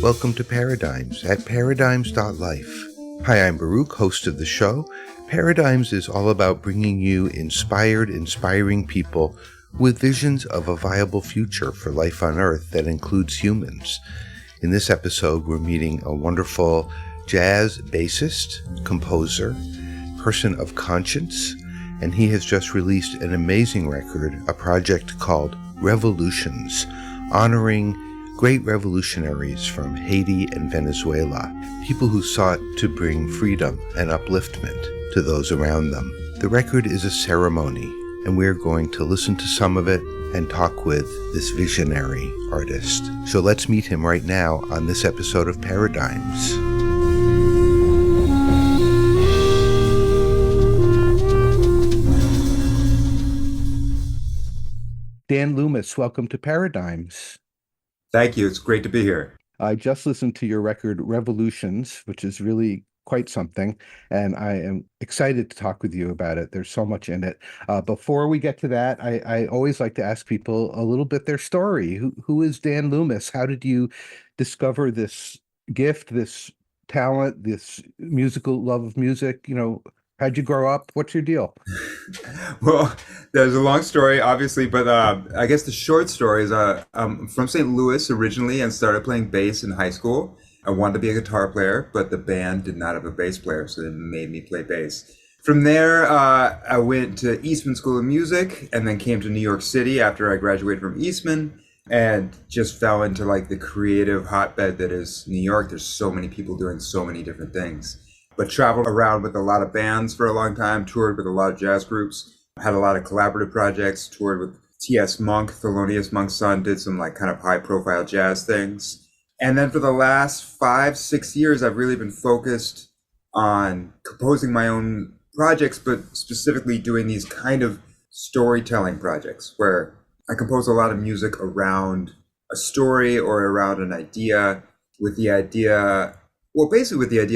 Welcome to Paradigms at paradigms.life. Hi, I'm Baruch, host of the show. Paradigms is all about bringing you inspiring people with visions of a viable future for life on Earth that includes humans. In this episode, we're meeting a wonderful jazz bassist, composer, person of conscience, and he has just released an amazing record, a project called Revolutions, honoring great revolutionaries from Haiti and Venezuela, people who sought to bring freedom and upliftment to those around them. The record is a ceremony, and we're going to listen to some of it and talk with this visionary artist. So let's meet him right now on this episode of Paradigms. Dan Loomis, welcome to Paradigms. Thank you. It's great to be here. I just listened to your record, Revolutions, which is really quite something, and I am excited to talk with you about it. There's so much in it. Before we get to that, I always like to ask people a little bit their story. Who is Dan Loomis? How did you discover this gift, this talent, this musical love of music? How'd you grow up? What's your deal? Well, there's a long story, obviously, but I guess the short story is I'm from St. Louis originally and started playing bass in high school. I wanted to be a guitar player, but the band did not have a bass player, so they made me play bass. From there, I went to Eastman School of Music and then came to New York City after I graduated from Eastman and just fell into like the creative hotbed that is New York. There's so many people doing so many different things. But traveled around with a lot of bands for a long time, toured with a lot of jazz groups, had a lot of collaborative projects, toured with T.S. Monk, Thelonious Monk's son, did some like kind of high profile jazz things. And then for the last 5-6 years, I've really been focused on composing my own projects, but specifically doing these kind of storytelling projects where I compose a lot of music around a story or around an idea with the idea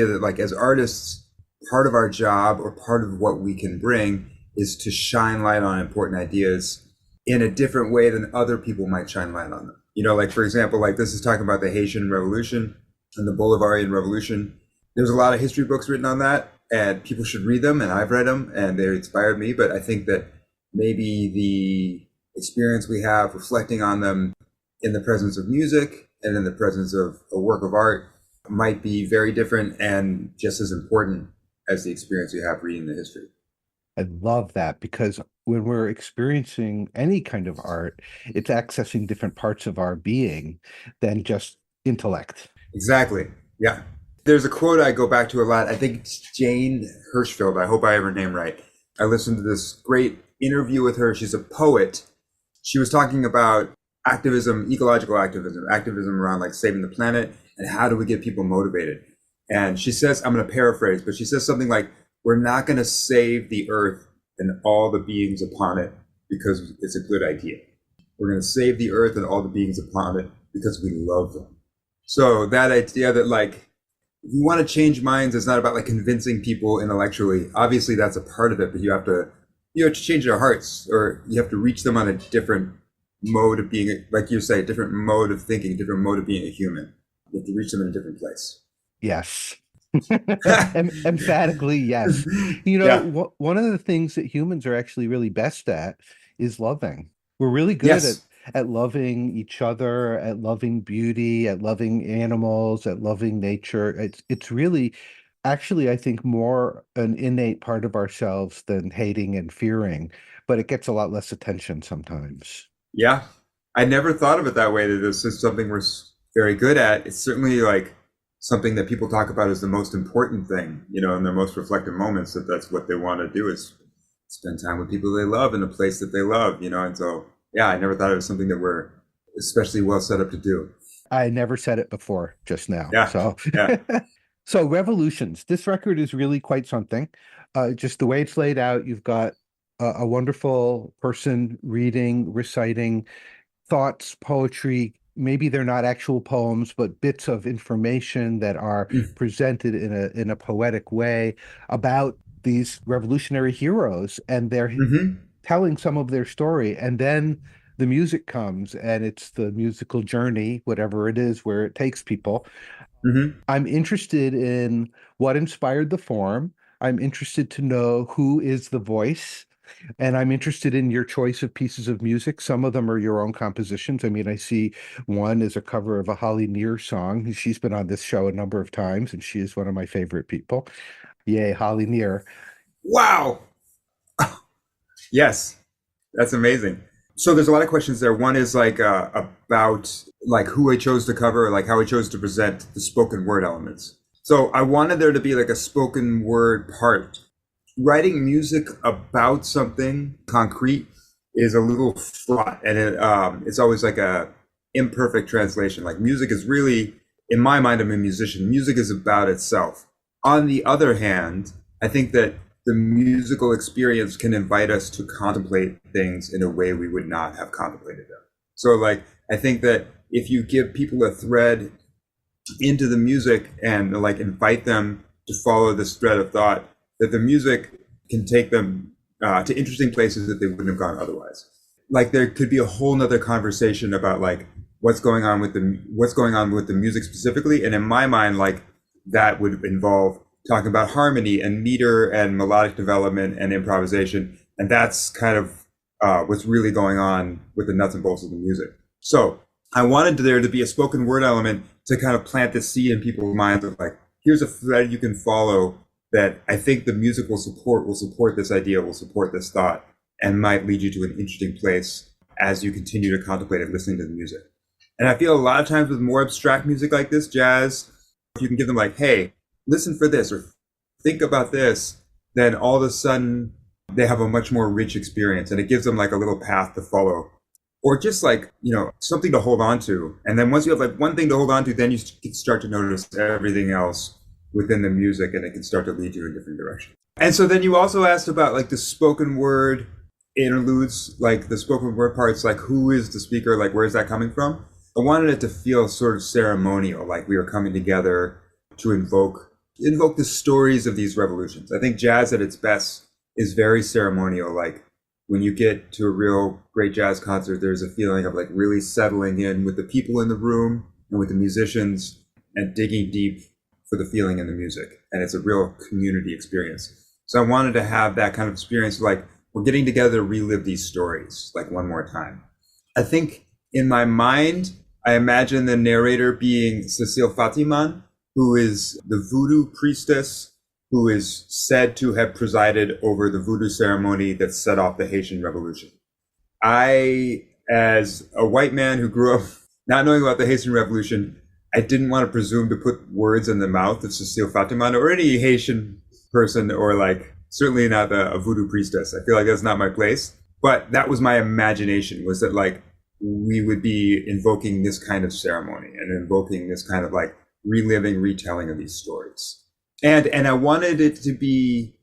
that like as artists, part of our job or part of what we can bring is to shine light on important ideas in a different way than other people might shine light on them. Like for example, like this is talking about the Haitian Revolution and the Bolivarian Revolution. There's a lot of history books written on that and people should read them, and I've read them and they inspired me, but I think that maybe the experience we have reflecting on them in the presence of music and in the presence of a work of art might be very different and just as important as the experience you have reading the history. I love that, because when we're experiencing any kind of art, it's accessing different parts of our being than just intellect. Exactly. Yeah. There's a quote I go back to a lot. I think it's Jane Hirschfeld. I hope I have her name right. I listened to this great interview with her. She's a poet. She was talking about activism, ecological activism around like saving the planet. And how do we get people motivated? And she says, I'm going to paraphrase, but she says something like, we're not going to save the earth and all the beings upon it because it's a good idea. We're going to save the earth and all the beings upon it because we love them. So that idea that like, if you want to change minds, it's not about like convincing people intellectually. Obviously that's a part of it, but you have to change their hearts, or you have to reach them on a different mode of being, like you say, a different mode of thinking, different mode of being a human. You have to reach them in a different place. Yes. Emphatically, yes. One of the things that humans are actually really best at is loving. We're really good at loving each other, at loving beauty, at loving animals, at loving nature. It's really, actually, I think, more an innate part of ourselves than hating and fearing, but it gets a lot less attention sometimes. Yeah. I never thought of it that way, that this is something we're very good at. It's certainly like something that people talk about as the most important thing, in their most reflective moments, that's what they want to do is spend time with people they love in a place that they love, and so, yeah, I never thought it was something that we're especially well set up to do. I never said it before just now. Yeah. So, yeah. So Revolutions, this record is really quite something. Just the way it's laid out, you've got a wonderful person reading, reciting thoughts, poetry. Maybe they're not actual poems, but bits of information that are presented in a poetic way about these revolutionary heroes, and they're telling some of their story. And then the music comes and it's the musical journey, whatever it is, where it takes people. Hmm. I'm interested in what inspired the form. I'm interested to know who is the voice. And I'm interested in your choice of pieces of music. Some of them are your own compositions. I mean, I see one is a cover of a Holly Near song. She's been on this show a number of times, and she is one of my favorite people. Yay, Holly Near. Wow. Yes, that's amazing. So there's a lot of questions there. One is like about like who I chose to cover, like how I chose to present the spoken word elements. So I wanted there to be like a spoken word part. Writing music about something concrete is a little fraught, and it's always like a imperfect translation. Like music is really, in my mind, I'm a musician. Music is about itself. On the other hand, I think that the musical experience can invite us to contemplate things in a way we would not have contemplated them. So, like, I think that if you give people a thread into the music and like invite them to follow this thread of thought, that the music can take them to interesting places that they wouldn't have gone otherwise. Like there could be a whole nother conversation about like what's going on with the music specifically, and in my mind, like that would involve talking about harmony and meter and melodic development and improvisation, and that's kind of what's really going on with the nuts and bolts of the music. So I wanted there to be a spoken word element to kind of plant the seed in people's minds of like, here's a thread you can follow that I think the music will support this idea, will support this thought, and might lead you to an interesting place as you continue to contemplate it, listening to the music. And I feel a lot of times with more abstract music like this, jazz, if you can give them like, hey, listen for this or think about this, then all of a sudden they have a much more rich experience and it gives them like a little path to follow. Or just like, something to hold on to. And then once you have like one thing to hold on to, then you can start to notice everything else within the music and it can start to lead you in different directions. And so then you also asked about like the spoken word interludes, like the spoken word parts, like who is the speaker, like where is that coming from? I wanted it to feel sort of ceremonial, like we were coming together to invoke the stories of these revolutions. I think jazz at its best is very ceremonial. Like when you get to a real great jazz concert, there's a feeling of like really settling in with the people in the room and with the musicians and digging deep for the feeling in the music. And it's a real community experience. So I wanted to have that kind of experience, like we're getting together to relive these stories like one more time. I think in my mind, I imagine the narrator being Cécile Fatiman, who is the voodoo priestess who is said to have presided over the voodoo ceremony that set off the Haitian Revolution. I, as a white man who grew up not knowing about the Haitian Revolution, I didn't want to presume to put words in the mouth of Cécile Fatiman or any Haitian person, or like certainly not a voodoo priestess. I feel like that's not my place. But that was my imagination, was that like we would be invoking this kind of ceremony and invoking this kind of like reliving, retelling of these stories. And I wanted the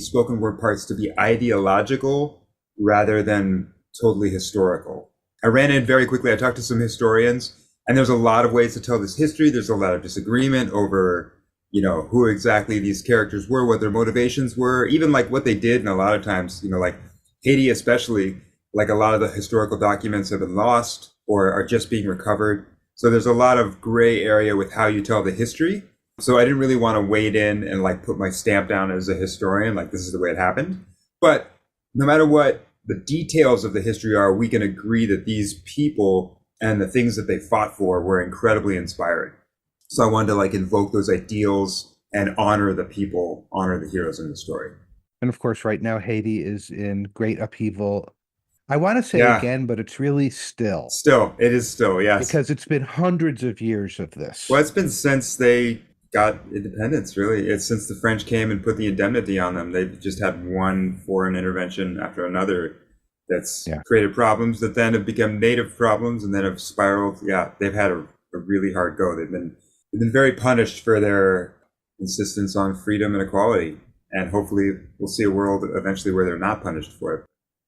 spoken word parts to be ideological rather than totally historical. I ran in very quickly. I talked to some historians, and there's a lot of ways to tell this history. There's a lot of disagreement over, who exactly these characters were, what their motivations were, even like what they did. And a lot of times, like Haiti especially, like a lot of the historical documents have been lost or are just being recovered. So there's a lot of gray area with how you tell the history. So I didn't really want to wade in and like put my stamp down as a historian, like this is the way it happened. But no matter what the details of the history are, we can agree that these people and the things that they fought for were incredibly inspiring. So I wanted to like invoke those ideals and honor the people, honor the heroes in the story. And of course, right now, Haiti is in great upheaval. I want to say Yeah, again, but it's really still, it is still, yes. because it's been hundreds of years of this. Well, it's been since they got independence, really. It's since the French came and put the indemnity on them. They've just had one foreign intervention after another that's created problems that then have become native problems and then have spiraled. Yeah, they've had a really hard go. They've been very punished for their insistence on freedom and equality. And hopefully we'll see a world eventually where they're not punished for it.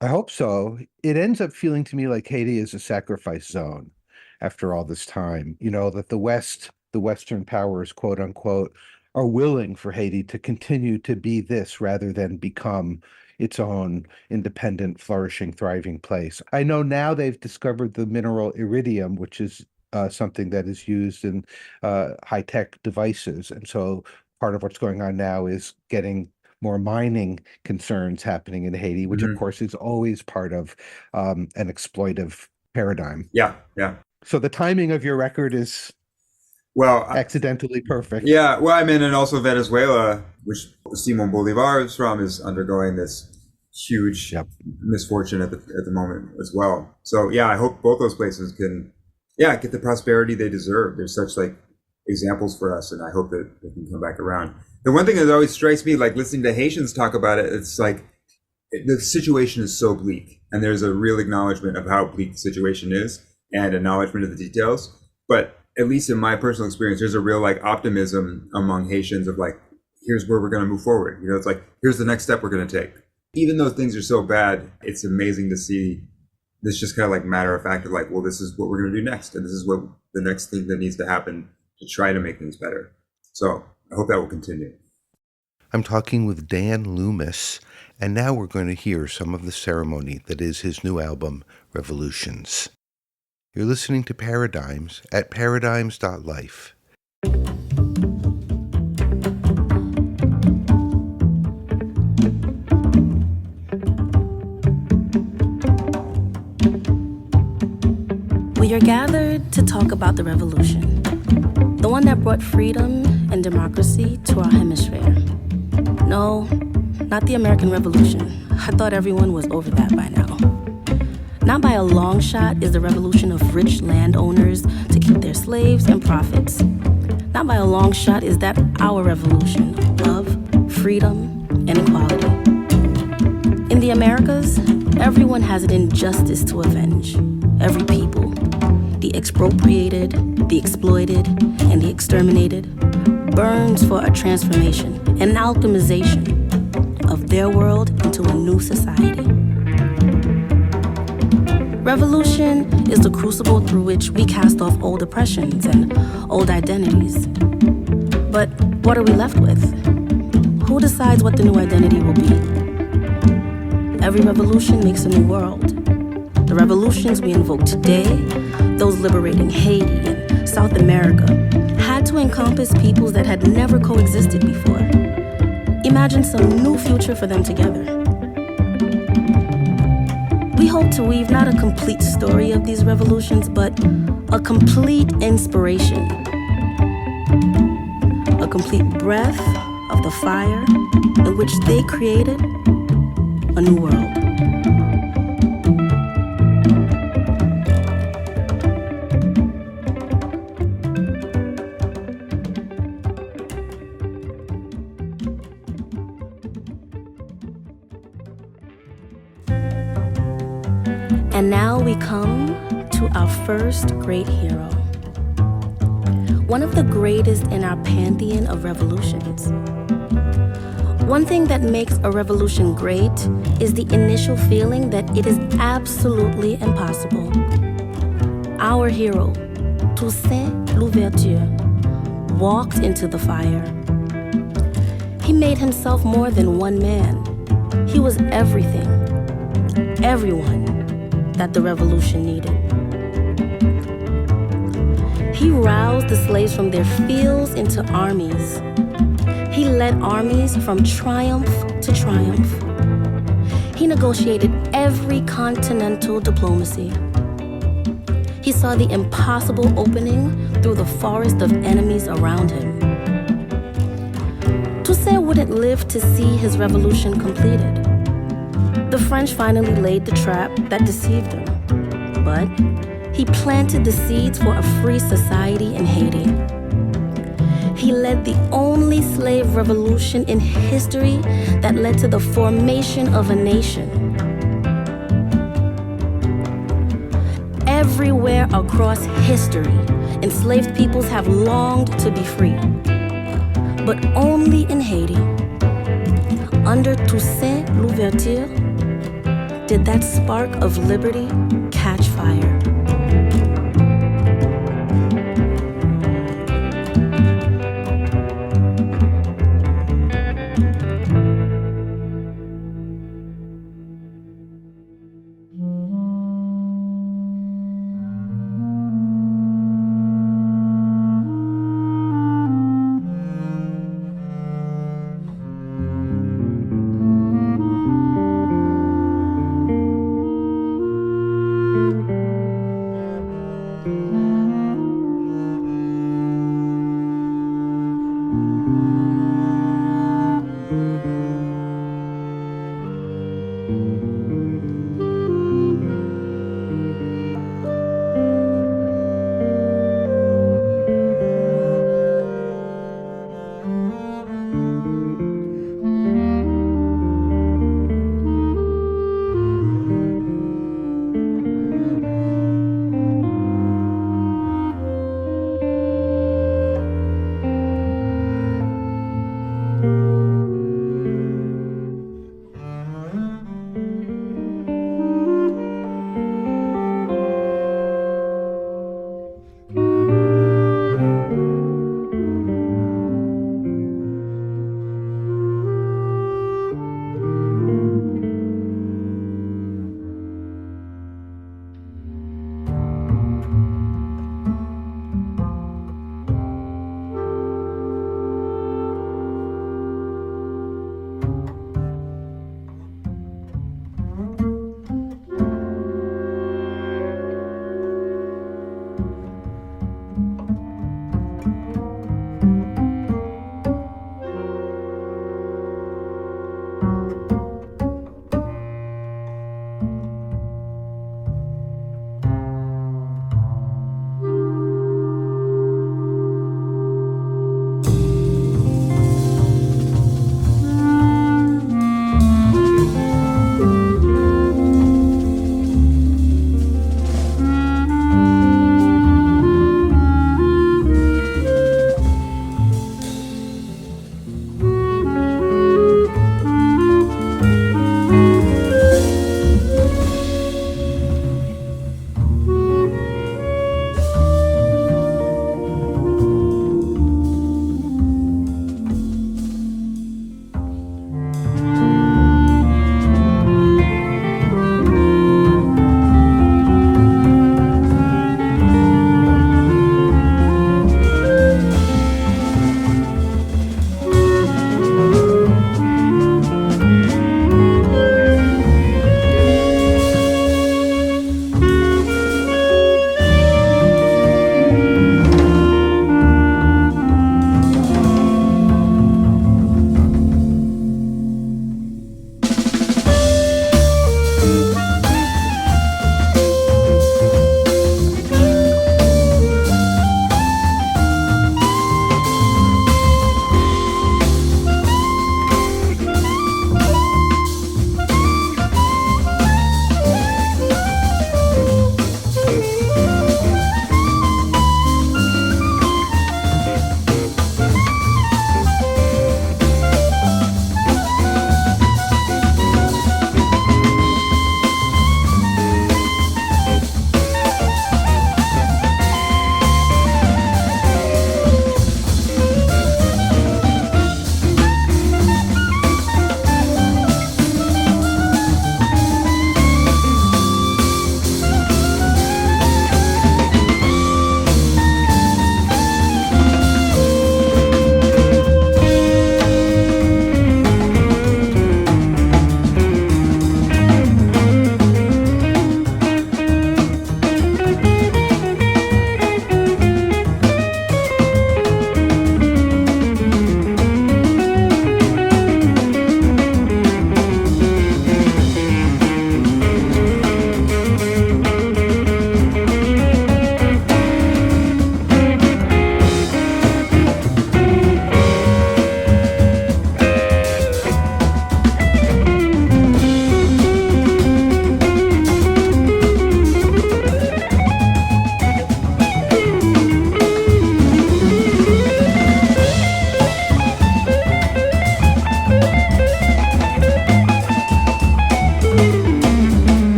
I hope so. It ends up feeling to me like Haiti is a sacrifice zone after all this time, that the Western powers, quote unquote, are willing for Haiti to continue to be this rather than become, its own independent, flourishing, thriving place. I know now they've discovered the mineral iridium, which is something that is used in high-tech devices. And so part of what's going on now is getting more mining concerns happening in Haiti, which of Mhm. course is always part of an exploitive paradigm. Yeah, yeah. So the timing of your record is Well, accidentally perfect. yeah. Well, I mean, and also Venezuela, which Simón Bolivar is from, is undergoing this huge Yep. misfortune at the moment as well. So yeah, I hope both those places can, yeah, get the prosperity they deserve. They're such like examples for us, and I hope that they can come back around. The one thing that always strikes me, like listening to Haitians talk about it, it's like the situation is so bleak, and there's a real acknowledgement of how bleak the situation is and acknowledgement of the details. But at least in my personal experience, there's a real like optimism among Haitians of like, here's where we're going to move forward. You know, it's like, here's the next step we're going to take. Even though things are so bad, it's amazing to see this just kind of like matter of fact of like, well, this is what we're going to do next. And this is what the next thing that needs to happen to try to make things better. So I hope that will continue. I'm talking with Dan Loomis, and now we're going to hear some of the ceremony that is his new album, Revolutions. You're listening to Paradigms at paradigms.life. We are gathered to talk about the revolution, the one that brought freedom and democracy to our hemisphere. No, not the American Revolution. I thought everyone was over that by now. Not by a long shot is the revolution of rich landowners to keep their slaves and profits. Not by a long shot is that our revolution of love, freedom, and equality. In the Americas, everyone has an injustice to avenge. Every people, the expropriated, the exploited, and the exterminated, burns for a transformation, an alchemization of their world into a new society. Revolution is the crucible through which we cast off old oppressions and old identities. But what are we left with? Who decides what the new identity will be? Every revolution makes a new world. The revolutions we invoke today, those liberating Haiti and South America, had to encompass peoples that had never coexisted before. Imagine some new future for them together. We hope to weave not a complete story of these revolutions, but a complete inspiration. A complete breath of the fire in which they created a new world. And now we come to our first great hero. One of the greatest in our pantheon of revolutions. One thing that makes a revolution great is the initial feeling that it is absolutely impossible. Our hero, Toussaint Louverture, walked into the fire. He made himself more than one man. He was everything, everyone that the revolution needed. He roused the slaves from their fields into armies. He led armies from triumph to triumph. He negotiated every continental diplomacy. He saw the impossible opening through the forest of enemies around him. Toussaint wouldn't live to see his revolution completed. The French finally laid the trap that deceived them, but he planted the seeds for a free society in Haiti. He led the only slave revolution in history that led to the formation of a nation. Everywhere across history, enslaved peoples have longed to be free, but only in Haiti, under Toussaint Louverture, did that spark of liberty catch fire.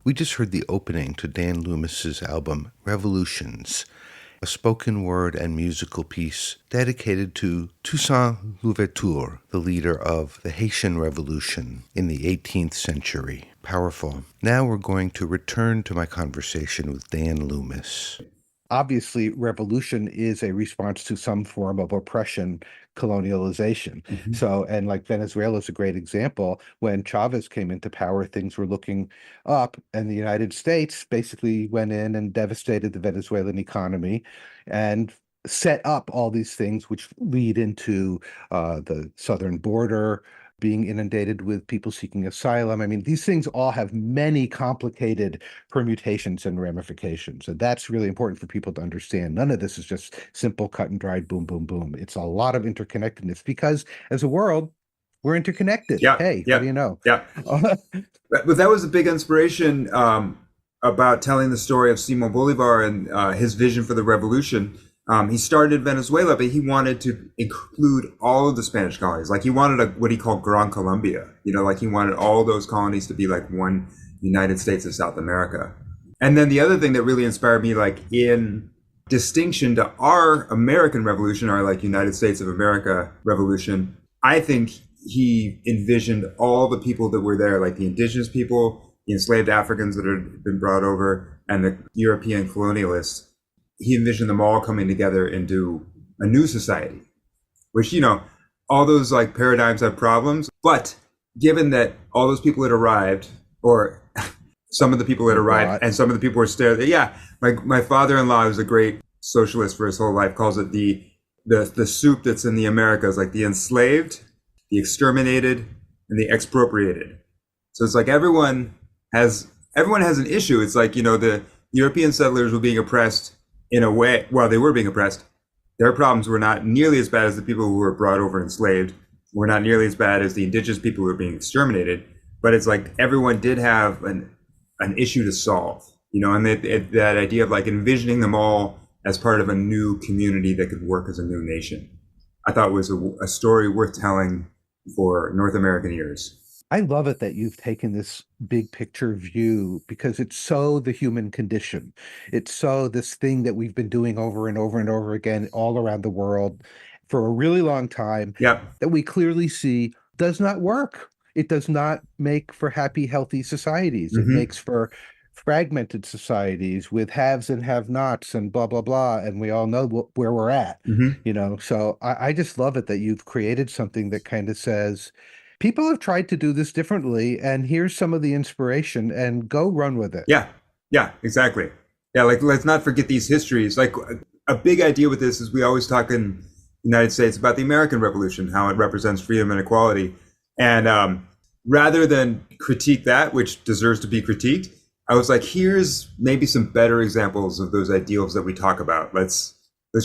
We just heard the opening to Dan Loomis's album, Revolutions, a spoken word and musical piece dedicated to Toussaint Louverture, the leader of the Haitian Revolution in the 18th century. Powerful. Now we're going to return to my conversation with Dan Loomis. Obviously, revolution is a response to some form of oppression, colonialization. Mm-hmm. So, and like Venezuela is a great example. When Chavez came into power, things were looking up, and the United States basically went in and devastated the Venezuelan economy and set up all these things which lead into the southern border being inundated with people seeking asylum. I mean, these things all have many complicated permutations and ramifications. And that's really important for people to understand. None of this is just simple cut and dried, boom, boom, boom. It's a lot of interconnectedness because as a world, we're interconnected. Yeah, Hey, yeah, how do you know? Yeah. But that was a big inspiration about telling the story of Simón Bolivar and his vision for the revolution. He started in Venezuela, but he wanted to include all of the Spanish colonies. Like he wanted what he called Gran Colombia, like he wanted all those colonies to be like one United States of South America. And then the other thing that really inspired me, like in distinction to our American Revolution, our like United States of America Revolution, I think he envisioned all the people that were there, like the indigenous people, the enslaved Africans that had been brought over, and the European colonialists. He envisioned them all coming together into a new society, which, all those like paradigms have problems. But given that all those people had arrived, or some of the people had arrived and some of the people were still there. Yeah. My father-in-law, who's a great socialist for his whole life, calls it the soup that's in the Americas, like the enslaved, the exterminated, and the expropriated. So it's like everyone has an issue. It's like, the European settlers were being oppressed in a way. Well, they were being oppressed. Their problems were not nearly as bad as the people who were brought over enslaved, were not nearly as bad as the indigenous people who were being exterminated. But it's like everyone did have an issue to solve, and that idea of like envisioning them all as part of a new community that could work as a new nation, I thought was a story worth telling for North American ears. I love it that you've taken this big picture view because it's so the human condition. It's so this thing that we've been doing over and over and over again all around the world for a really long time that we clearly see does not work. It does not make for happy, healthy societies. Mm-hmm. It makes for fragmented societies with haves and have-nots and blah, blah, blah. And we all know where we're at, So I just love it that you've created something that kind of says, people have tried to do this differently, and here's some of the inspiration, and go run with it. Yeah, exactly. Yeah, like let's not forget these histories. Like a big idea with this is we always talk in the United States about the American Revolution, how it represents freedom and equality. And rather than critique that, which deserves to be critiqued, I was like, here's maybe some better examples of those ideals that we talk about. Let's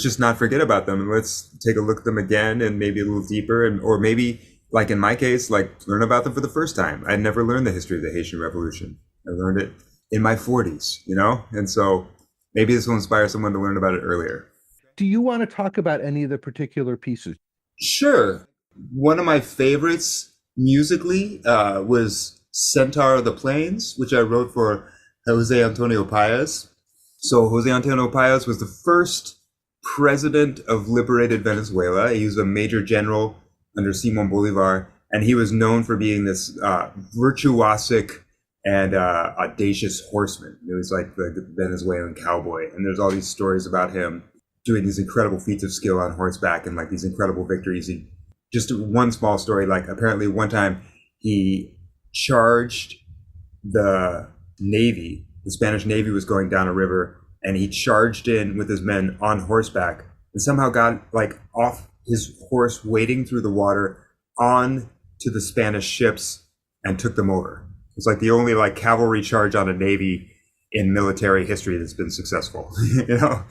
just not forget about them, and let's take a look at them again, and maybe a little deeper, or maybe, like in my case, like learn about them for the first time. I'd never learned the history of the Haitian Revolution. I learned it in my 40s, and so maybe this will inspire someone to learn about it earlier. Do you want to talk about any of the particular pieces? Sure. One of my favorites musically was Centaur of the Plains, which I wrote for José Antonio Páez. So José Antonio Páez was the first president of liberated Venezuela. He was a major general under Simón Bolivar, and he was known for being this virtuosic and audacious horseman. It was like the Venezuelan cowboy, and there's all these stories about him doing these incredible feats of skill on horseback and like these incredible victories. Just one small story, like apparently one time he charged the Navy. The Spanish Navy was going down a river, and he charged in with his men on horseback and somehow got like off his horse wading through the water on to the Spanish ships and took them over. It's like the only like cavalry charge on a navy in military history that's been successful,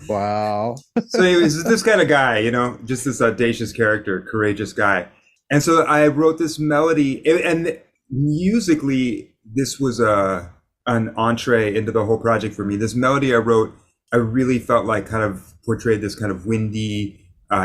Wow. So anyways, this kind of guy, just this audacious character, courageous guy. And so I wrote this melody, and musically, this was an entree into the whole project for me. This melody I wrote, I really felt like kind of portrayed this kind of windy,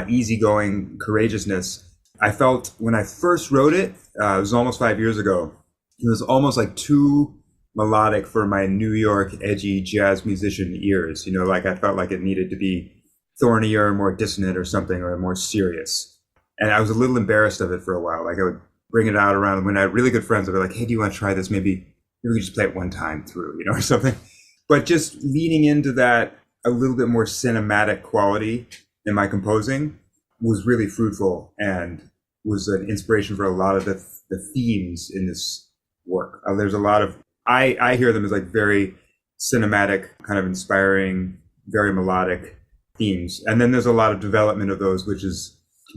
easygoing courageousness. I felt when I first wrote it, it was almost 5 years ago, it was almost like too melodic for my New York edgy jazz musician ears. Like I felt like it needed to be thornier, more dissonant or something, or more serious. And I was a little embarrassed of it for a while. Like I would bring it out around when I had really good friends. I'd be like, hey, do you want to try this? Maybe we could just play it one time through, or something. But just leaning into that a little bit more cinematic quality in my composing was really fruitful and was an inspiration for a lot of the themes in this work. There's a lot of, I hear them as like very cinematic, kind of inspiring, very melodic themes. And then there's a lot of development of those, which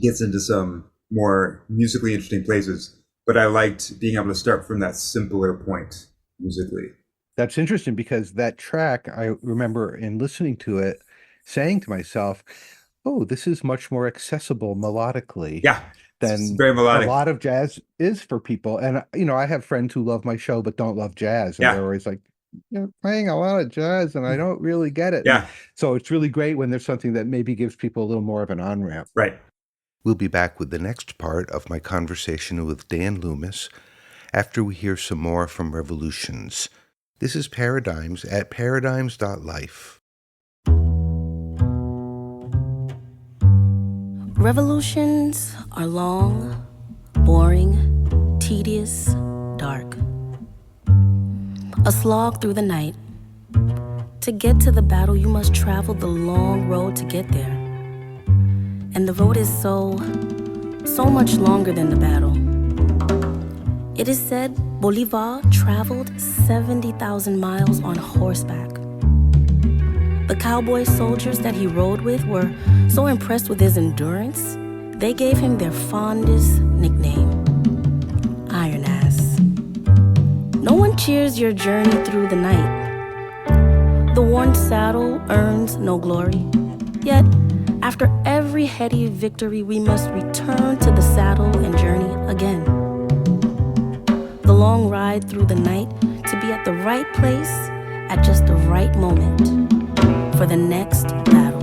gets into some more musically interesting places. But I liked being able to start from that simpler point musically. That's interesting because that track, I remember in listening to it, saying to myself, oh, this is much more accessible melodically. Yeah. Than very melodic. A lot of jazz is for people. And, I have friends who love my show but don't love jazz. And they're always like, you're playing a lot of jazz and I don't really get it. Yeah. So it's really great when there's something that maybe gives people a little more of an on-ramp. Right. We'll be back with the next part of my conversation with Dan Loomis after we hear some more from Revolutions. This is Paradigms at paradigms.life. Revolutions are long, boring, tedious, dark. A slog through the night. To get to the battle, you must travel the long road to get there. And the road is so much longer than the battle. It is said Bolivar traveled 70,000 miles on horseback. The cowboy soldiers that he rode with were so impressed with his endurance, they gave him their fondest nickname, Iron Ass. No one cheers your journey through the night. The worn saddle earns no glory. Yet, after every heady victory, we must return to the saddle and journey again. The long ride through the night to be at the right place at just the right moment for the next battle.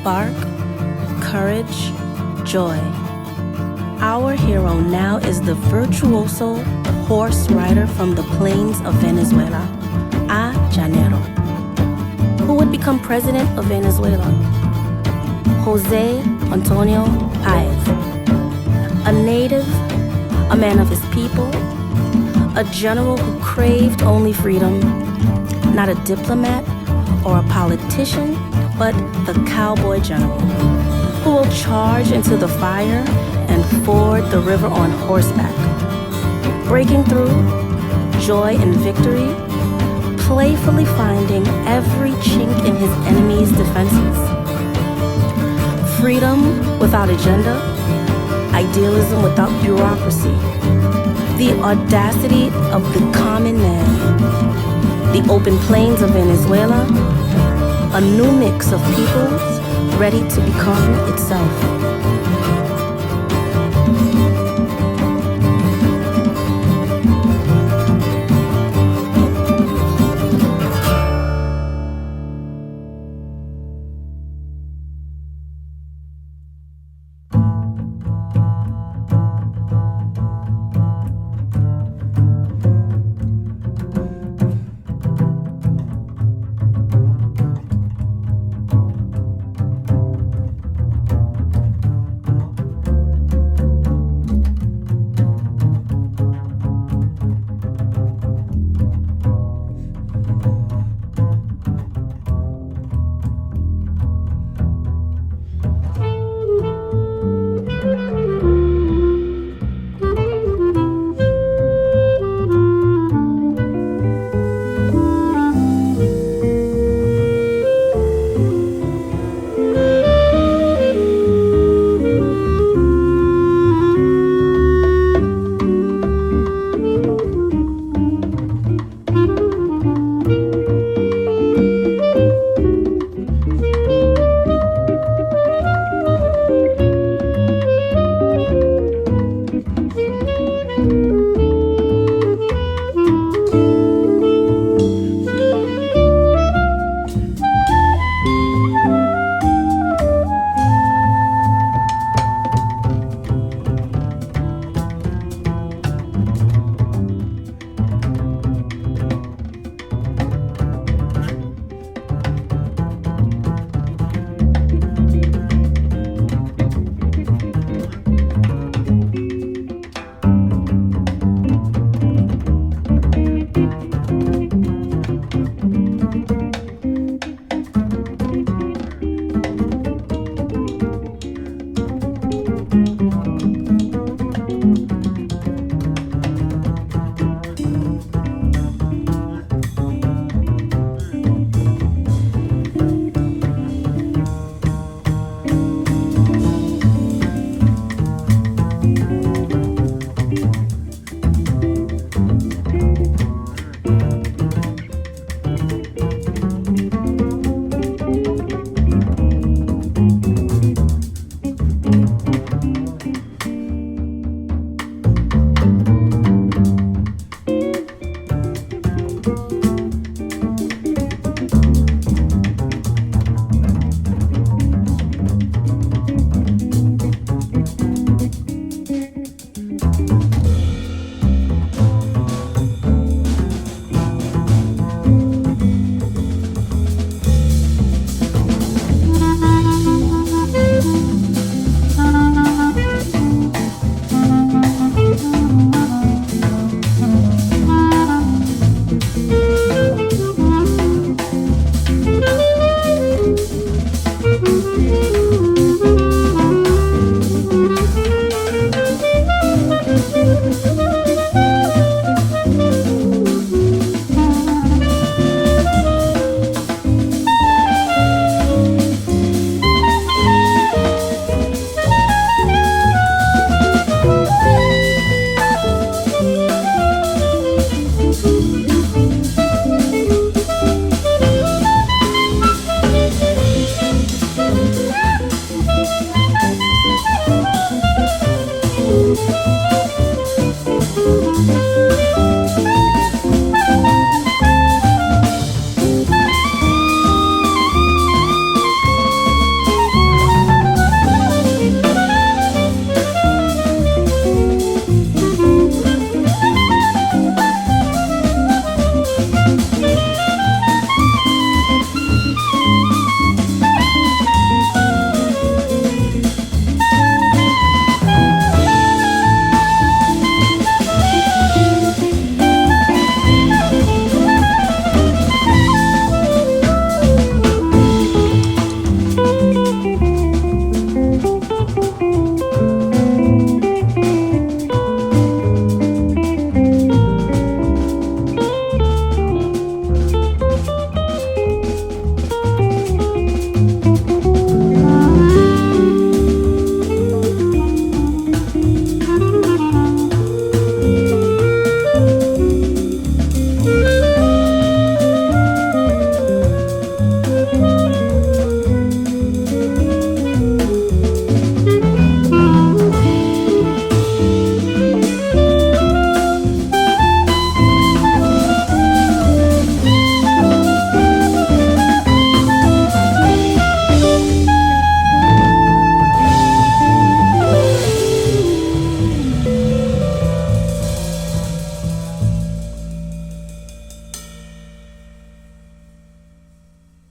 spark, courage, joy. Our hero now is the virtuoso horse rider from the plains of Venezuela, a Llanero, who would become president of Venezuela, José Antonio Páez, a native, a man of his people, a general who craved only freedom, not a diplomat or a politician, but the cowboy general, who will charge into the fire and ford the river on horseback, breaking through, joy and victory, playfully finding every chink in his enemy's defenses. Freedom without agenda, idealism without bureaucracy, the audacity of the common man, the open plains of Venezuela, a new mix of peoples ready to become itself.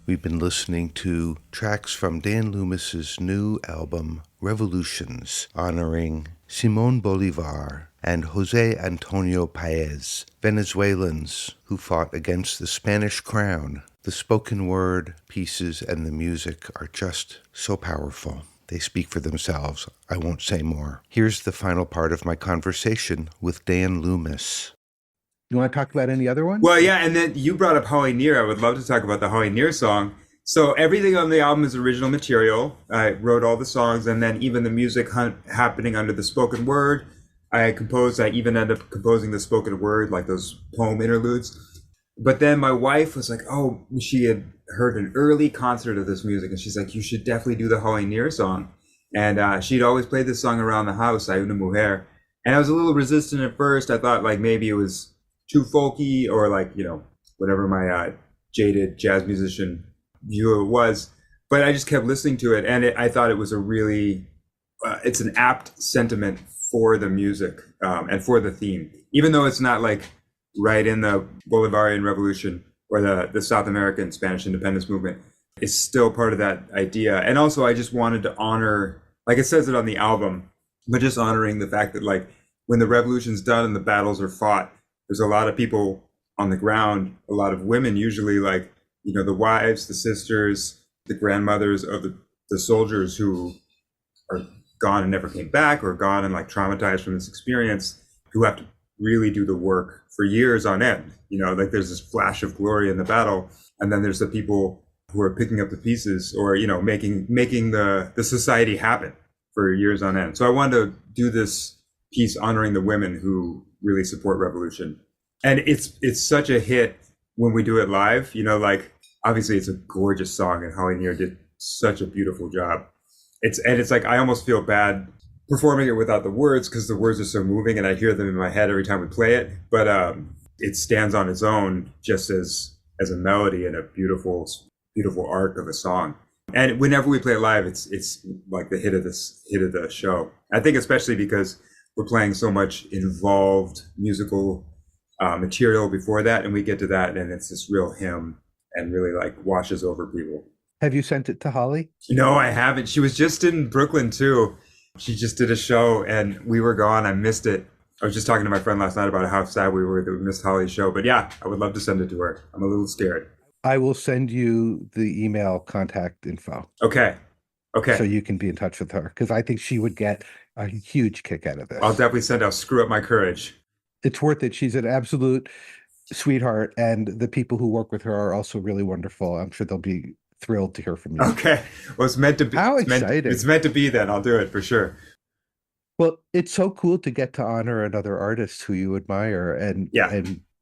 We've been listening to tracks from Dan Loomis's new album, Revolutions, honoring Simón Bolivar and José Antonio Páez, Venezuelans who fought against the Spanish crown. The spoken word pieces and the music are just so powerful. They speak for themselves. I won't say more. Here's the final part of my conversation with Dan Loomis. You want to talk about any other one? Well, yeah, and then you brought up Hoy Near. I would love to talk about the Hoy Near song. So everything on the album is original material. I wrote all the songs, and then even the music happening under the spoken word. I even ended up composing the spoken word, like those poem interludes. But then my wife was like, oh, she had heard an early concert of this music, and she's like, you should definitely do the Hoy Near song. And she'd always played this song around the house, Hay una Mujer. And I was a little resistant at first. I thought like maybe it was too folky, or like, whatever my jaded jazz musician view it was. But I just kept listening to it, and I thought it was a really, it's an apt sentiment for the music and for the theme. Even though it's not like right in the Bolivarian Revolution or the South American Spanish independence movement, it's still part of that idea. And also I just wanted to honor, like it says it on the album, but just honoring the fact that like when the revolution's done and the battles are fought, there's a lot of people on the ground, a lot of women, usually like, the wives, the sisters, the grandmothers of the soldiers who are gone and never came back, or gone and like traumatized from this experience, who have to really do the work for years on end. Like there's this flash of glory in the battle, and then there's the people who are picking up the pieces, or, making the society happen for years on end. So I wanted to do this piece honoring the women who really support revolution. And it's such a hit when we do it live, like obviously it's a gorgeous song, and Hoy Near did such a beautiful job. It's like I almost feel bad performing it without the words, because the words are so moving and I hear them in my head every time we play it. But it stands on its own just as a melody and a beautiful arc of a song. And whenever we play it live, it's like the hit of the show. I think especially because we're playing so much involved musical material before that, and we get to that and it's this real hymn and really like washes over people. Have you sent it to Holly? No, I haven't. She was just in Brooklyn too. She just did a show and we were gone. I missed it. I was just talking to my friend last night about how sad we were that we missed Holly's show. But yeah, I would love to send it to her. I'm a little scared. I will send you the email contact info. Okay. So you can be in touch with her, because I think she would get a huge kick out of this. I'll definitely I'll screw up my courage. It's worth it. She's an absolute sweetheart, and the people who work with her are also really wonderful. I'm sure they'll be thrilled to hear from you. Okay. Well, it's meant to be. How exciting. It's meant to be then. I'll do it for sure. Well, it's so cool to get to honor another artist who you admire, and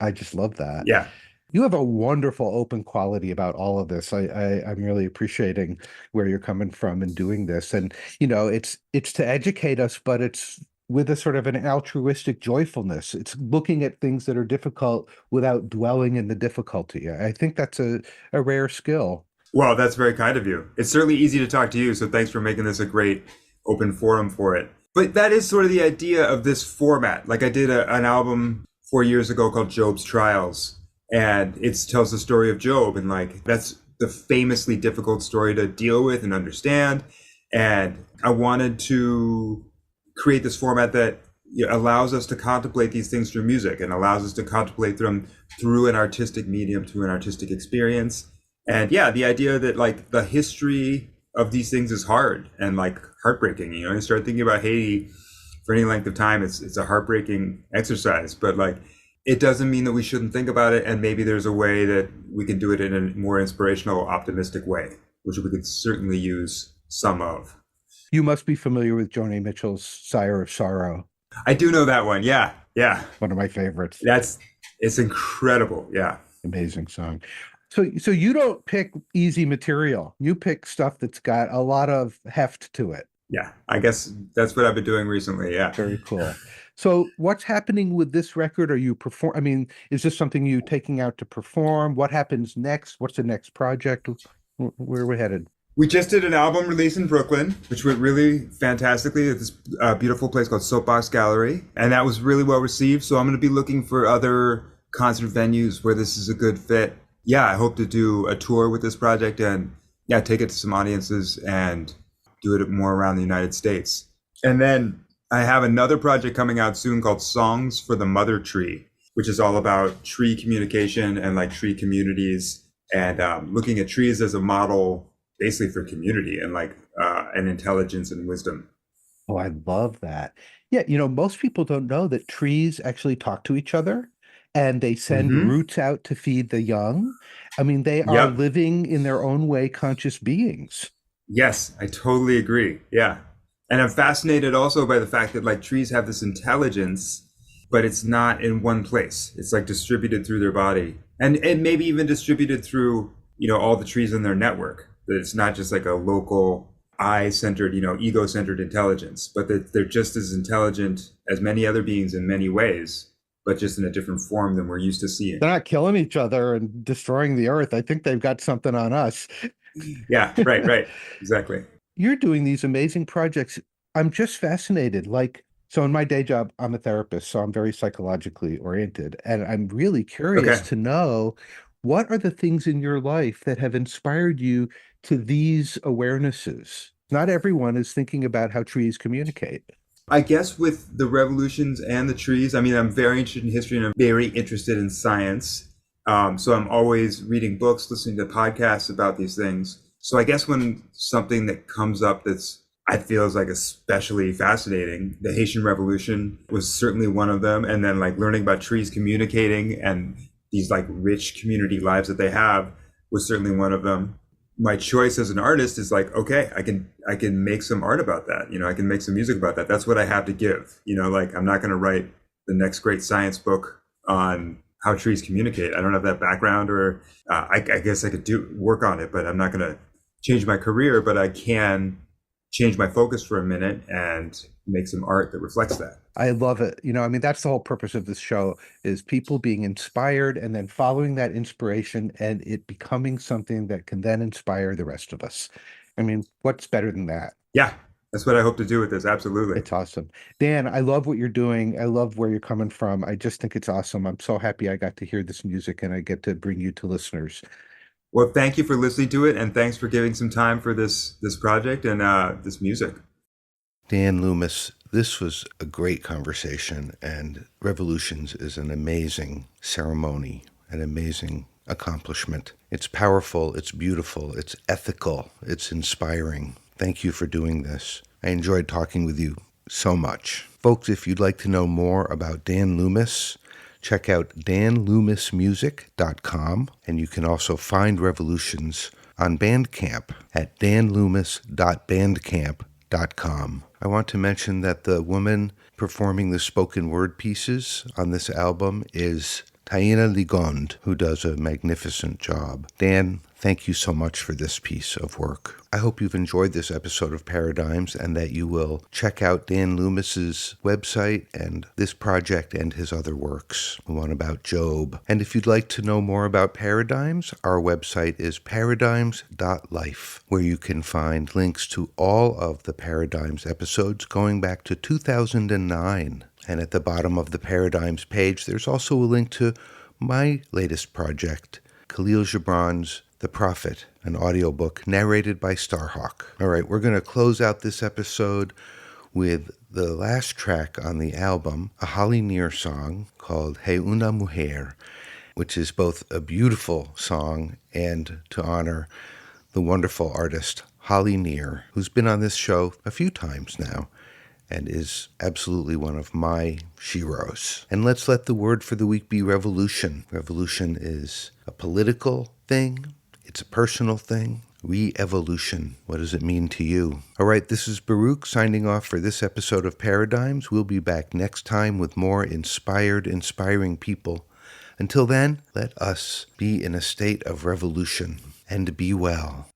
I just love that. Yeah. You have a wonderful open quality about all of this. I'm really appreciating where you're coming from in doing this. And, it's to educate us, but it's with a sort of an altruistic joyfulness. It's looking at things that are difficult without dwelling in the difficulty. I think that's a rare skill. Well, that's very kind of you. It's certainly easy to talk to you. So thanks for making this a great open forum for it. But that is sort of the idea of this format. Like I did an album 4 years ago called Job's Trials. And it tells the story of Job, and like that's the famously difficult story to deal with and understand. And I wanted to create this format that allows us to contemplate these things through music, and allows us to contemplate them through an artistic medium, through an artistic experience. And yeah, the idea that like the history of these things is hard and like heartbreaking. You start thinking about Haiti for any length of time, it's a heartbreaking exercise, but like it doesn't mean that we shouldn't think about it. And maybe there's a way that we can do it in a more inspirational, optimistic way, which we could certainly use some of. You must be familiar with Joni Mitchell's Sire of Sorrow. I do know that one. Yeah. One of my favorites. It's incredible. Yeah. Amazing song. So you don't pick easy material. You pick stuff that's got a lot of heft to it. Yeah. I guess that's what I've been doing recently. Yeah. Very cool. So what's happening with this record? Are you is this something you taking out to perform? What happens next? What's the next project? Where are we headed? We just did an album release in Brooklyn, which went really fantastically at this beautiful place called Soapbox Gallery. And that was really well received. So I'm going to be looking for other concert venues where this is a good fit. yeah, I hope to do a tour with this project and yeah, take it to some audiences and do it more around the United States. And then I have another project coming out soon called Songs for the Mother Tree, which is all about tree communication and like tree communities and looking at trees as a model basically for community and like and intelligence and wisdom. Oh, I love that. Yeah, most people don't know that trees actually talk to each other and they send Hmm. roots out to feed the young. I mean, they are Yep. living in their own way conscious beings. Yes, I totally agree. Yeah. And I'm fascinated also by the fact that like trees have this intelligence, but it's not in one place. It's like distributed through their body and maybe even distributed through, all the trees in their network. That it's not just like a local I-centered, ego-centered intelligence, but that they're just as intelligent as many other beings in many ways, but just in a different form than we're used to seeing. They're not killing each other and destroying the earth. I think they've got something on us. Yeah, right, right. Exactly. You're doing these amazing projects. I'm just fascinated. So in my day job, I'm a therapist, so I'm very psychologically oriented. And I'm really curious Okay. to know what are the things in your life that have inspired you to these awarenesses? Not everyone is thinking about how trees communicate. I guess with the revolutions and the trees, I mean, I'm very interested in history and I'm very interested in science. So I'm always reading books, listening to podcasts about these things. So I guess when something that comes up that's I feel is like especially fascinating, the Haitian Revolution was certainly one of them. And then like learning about trees communicating and these like rich community lives that they have was certainly one of them. My choice as an artist is like, okay, I can make some art about that. I can make some music about that. That's what I have to give. Like I'm not going to write the next great science book on how trees communicate. I don't have that background, or I guess I could work on it, but I'm not going to change my career. But I can change my focus for a minute and make some art that reflects that. I love it. I mean, that's the whole purpose of this show is people being inspired and then following that inspiration and it becoming something that can then inspire the rest of us. I mean, what's better than that? Yeah, that's what I hope to do with this. Absolutely. It's awesome. Dan, I love what you're doing. I love where you're coming from. I just think it's awesome. I'm so happy I got to hear this music and I get to bring you to listeners. Well, thank you for listening to it, and thanks for giving some time for this project and this music. Dan Loomis, this was a great conversation, and Revolutions is an amazing ceremony, an amazing accomplishment. It's powerful, it's beautiful, it's ethical, it's inspiring. Thank you for doing this. I enjoyed talking with you so much. Folks, if you'd like to know more about Dan Loomis, check out danloomismusic.com, and you can also find Revolutions on Bandcamp at danloomis.bandcamp.com. I want to mention that the woman performing the spoken word pieces on this album is Taina Ligond, who does a magnificent job. Dan, thank you so much for this piece of work. I hope you've enjoyed this episode of Paradigms and that you will check out Dan Loomis's website and this project and his other works, the one about Job. And if you'd like to know more about Paradigms, our website is paradigms.life, where you can find links to all of the Paradigms episodes going back to 2009. And at the bottom of the Paradigms page, there's also a link to my latest project, Khalil Gibran's The Prophet, an audiobook narrated by Starhawk. All right, we're going to close out this episode with the last track on the album, a Holly Near song called Hey Una Mujer, which is both a beautiful song and to honor the wonderful artist Holly Near, who's been on this show a few times now and is absolutely one of my sheroes. And let's let the word for the week be revolution. Revolution is a political thing. It's a personal thing. Re-evolution. What does it mean to you? All right, this is Baruch signing off for this episode of Paradigms. We'll be back next time with more inspiring people. Until then, let us be in a state of revolution and be well.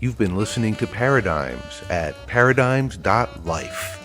You've been listening to Paradigms at paradigms.life.